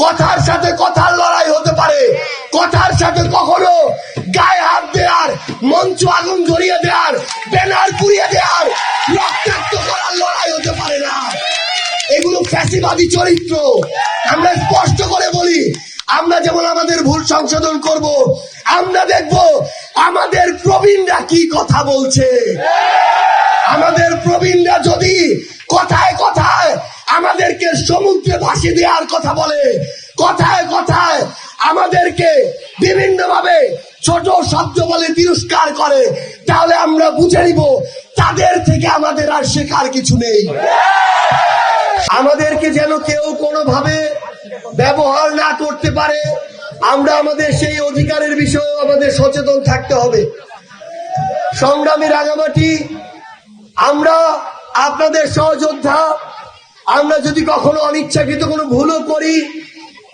কথার সাথে কথার লড়াই হতে পারে, কথার সাথে কখনো গায়ে হাত দেওয়ার, মঞ্চ আগুন ধরিয়ে দেওয়ার, ব্যানার পুড়িয়ে দেওয়ার, রক্তাক্ত করার লড়াই হতে পারে না। এগুলো ফ্যাসিবাদী চরিত্র। আমরা স্পষ্ট করে বলি, আমরা যেমন আমাদের ভুল সংশোধন করব, আমরা দেখব আমাদের প্রবীণরা কি কথা বলছে। আমাদের প্রবীণরা যদি কথায় কথায় আমাদেরকে সমুদ্রে ভাসিয়ে দেওয়ার কথা বলে, কথায় কথায় আমাদেরকে বিভিন্ন ভাবে ছোট শব্দ বলে তিরস্কার করে, তাহলে আমরা বুঝে নিব তাদের থেকে আমাদের আর শেখার কিছু নেই। আমাদেরকে যেন কেউ কোনোভাবে ব্যবহার না করতে পারে, আমরা আমাদের সেই অধিকারের বিষয়ে আমাদের সচেতন থাকতে হবে। সংগ্রামী রাঙামাটি, আমরা আপনাদের সহযোদ্ধা। আমরা যদি কখনো অনিচ্ছাকৃত কোনো ভুলও করি,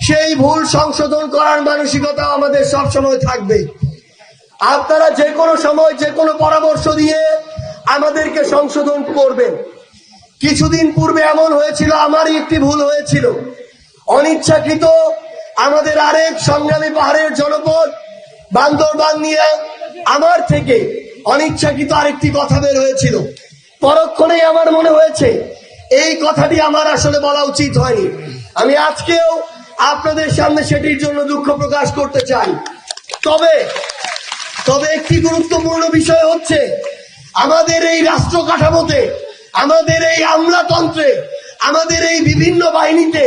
সেই ভুল সংশোধন করার মানসিকতা আমাদের সবসময় থাকবে। আপনারা যে কোনো সময় যে কোনো পরামর্শ দিয়ে আমাদেরকে সংশোধন করবেন। কিছুদিন পূর্বে এমন হয়েছিল, আমারই একটি ভুল হয়েছিল, অনিচ্ছাকৃত আমাদের আরেক সংগ্রামী পাহাড়ের জনপদ বান্দরবান নিয়ে আমার থেকে অনিচ্ছাকৃত আরেকটি কথা বের হয়েছিল। পরক্ষণেই আমার মনে হয়েছে এই কথাটি আমার আসলে বলা উচিত হয়নি। আমি আজকেও আপনাদের সামনে সেটির জন্য দুঃখ প্রকাশ করতে চাই। তবে একটি গুরুত্বপূর্ণ বিষয় হচ্ছে, আমাদের এই রাষ্ট্র কাঠামোতে, আমাদের এই আমলাতন্ত্রে, আমাদের এই বিভিন্ন বাহিনীতে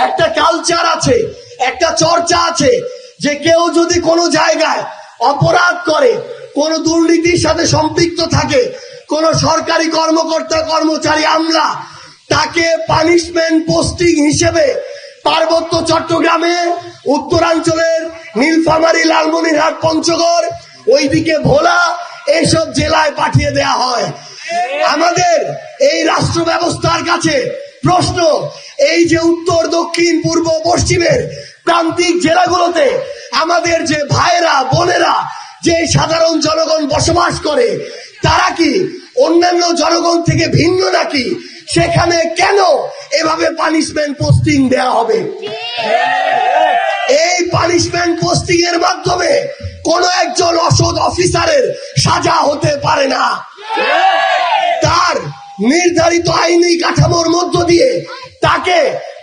একটা কালচার আছে, একটা চর্চা আছে যে কেউ যদি কোনো জায়গায় অপরাধ করে, কোন দুর্নীতির সাথে সম্পৃক্ত থাকে, কোন সরকারি কর্মকর্তা কর্মচারী আমলা, তাকে পানিশমেন্ট পোস্টিং হিসেবে পার্বত্য চট্টগ্রামে, উত্তরাঞ্চলের নীলফামারী, লালমনিরহাট, পঞ্চগড়, ওইদিকে ভোলা, এইসব জেলায় পাঠিয়ে দেয়া হয়। আমাদের এই রাষ্ট্র ব্যবস্থার কাছে প্রশ্ন, এই যে উত্তর, দক্ষিণ, পূর্ব, পশ্চিমের প্রান্তিক জেলাগুলোতে আমাদের যে ভাইরা বোনেরা, যে সাধারণ জনগণ বসবাস করে, তারা কি অন্যান্য জনগণ থেকে ভিন্ন নাকি? সেখানে কেন এভাবে পানিশমেন্ট পোস্টিং দেয়া হবে? এই পানিশমেন্ট পোস্টিং এর মাধ্যমে কোন একজন অসৎ অফিসারের সাজা হতে পারে না। তার নির্ধারিত আইনি কাঠামোর মধ্য দিয়ে তাকে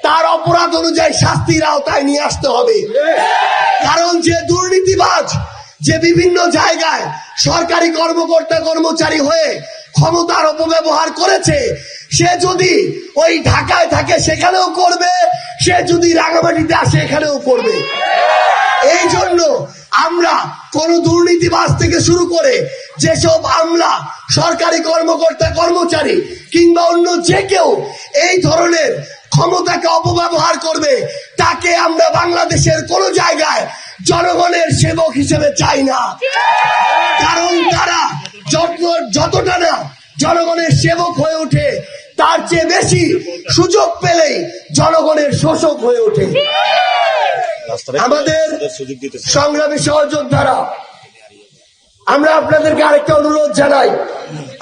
তার অপরাধ অনুযায়ী শাস্তির আওতায় নিয়ে আসতে হবে। কারণ যে দুর্নীতিবাজ, যে বিভিন্ন জায়গায় সরকারি কর্মকর্তা কর্মচারী হয়ে ক্ষমতার অপব্যবহার করেছে, সে যদি ওই ঢাকায় থাকে সেখানেও করবে, সে যদি রাঙামাটিতে আসে এখানেও করবে। এই জন্য আমরা কোন দুর্নীতিবাজ থেকে শুরু করে যেসব আমলা, সরকারি কর্মকর্তা কর্মচারী কিংবা অন্য যে কেউ এই ধরনের ক্ষমতাকে অপব্যবহার করবে, তাকে আমরা বাংলাদেশের কোন জায়গায় জনগণের সেবক হিসেবে চাই না। কারণ তারা যতটা না জনগণের সেবক হয়ে ওঠে, তার চেয়ে বেশি সুযোগ পেলেই জনগণের শোষক হয়ে ওঠে। আমাদের সংগ্রামী সহযোদ্ধারা, আমরা আপনাদেরকে আরেকটা অনুরোধ জানাই,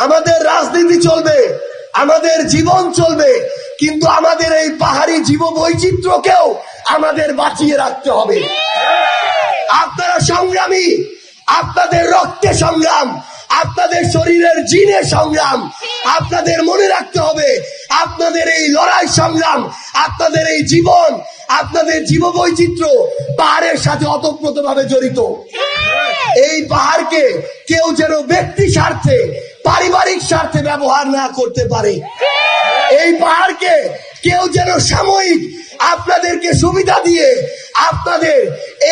আমাদের রাজনীতি চলবে, আমাদের জীবন চলবে, কিন্তু আমাদের এই পাহাড়ি জীব বৈচিত্র্যকেও আমাদের বাঁচিয়ে রাখতে হবে। আপনারা সংগ্রামী, আপনাদের রক্তে সংগ্রাম, আপনাদের শরীরের জিনে সংগ্রাম, আপনাদের মনে রাখতে হবে আপনাদের এই লড়াই সংগ্রাম, আপনাদের এই জীবন, আপনাদের জীব বৈচিত্র্য পাহাড়ের সাথে ওতপ্রোতভাবে জড়িত। এই পাহাড়কে কেউ যেন ব্যক্তি স্বার্থে, পারিবারিক স্বার্থে ব্যবহার না করতে পারে। এই পাহাড়কে কেউ যেন সাময়িক আপনাদেরকে সুবিধা দিয়ে আপনাদের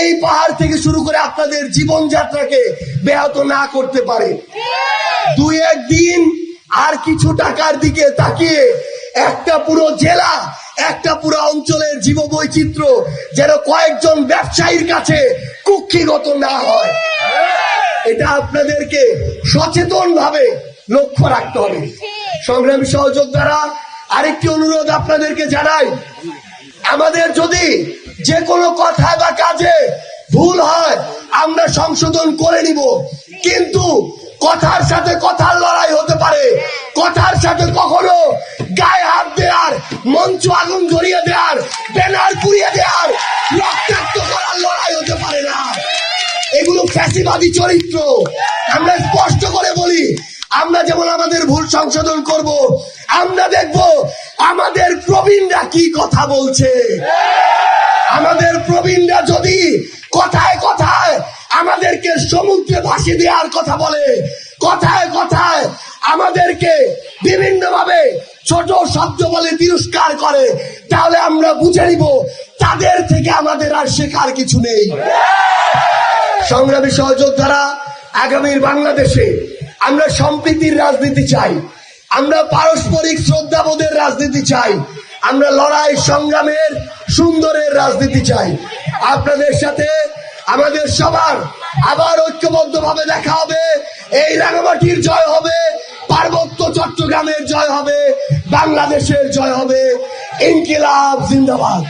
এই পাহাড় থেকে শুরু করে আপনাদের জীবনযাত্রাকে ব্যাহত না করতে পারে। দুই একদিন আর কিছু টাকার দিকে তাকিয়ে একটা পুরো জেলা, একটা পুরো অঞ্চলের জীব বৈচিত্র্য যেন কয়েকজন ব্যবসায়ীর কাছে কুক্ষিগত না হয়, এটা আপনাদেরকে সচেতন ভাবে লক্ষ্য রাখতে হবে। সংগ্রামী সহযোদ্ধারা, আরেকটি অনুরোধ আপনাদেরকে জানাই, আমাদের যদি যে কোনো কথা বা কাজে ভুল হয় আমরা সংশোধন করে নিব, কিন্তু কথার সাথে কথার লড়াই হতে পারে, কথার সাথে কখনো গায়ে হাত দেওয়ার, মঞ্চ আগুন ধরিয়ে দেওয়ার, ব্যানার পুড়িয়ে দেওয়ার, রক্তাক্ত করার লড়াই হতে পারে না। এগুলো ফ্যাসিবাদী চরিত্র। আমরা স্পষ্ট করে বলি, আমরা যেমন আমাদের ভুল সংশোধন করব, আমরা দেখব আমাদের প্রবীণরা কি কথা বলছে। আমাদের প্রবীণরা যদি কথায় কথায় আমাদেরকে সমুদ্রে ভাসিয়ে দেওয়ার কথা বলে, কথায় কথায় আমাদেরকে বিভিন্ন ভাবে ছোট শব্দ বলে তিরস্কার করে, তাহলে আমরা বুঝে নিব তাদের থেকে আমাদের আর শেখার কিছু নেই। সংগ্রামী সহযোদ্ধারা, আগামীর বাংলাদেশে আমরা সম্প্রীতির রাজনীতি চাই, আমরা পারস্পরিক শ্রদ্ধাবোধের রাজনীতি চাই, আমরা লড়াই সংগ্রামের সুন্দরের রাজনীতি চাই। আপনাদের সাথে আমাদের সবার আবার ঐক্যবদ্ধ ভাবে দেখা হবে। এই রাঙামাটির জয় হবে, পার্বত্য চট্টগ্রামের জয় হবে, বাংলাদেশের জয় হবে। ইনকিলাব জিন্দাবাদ।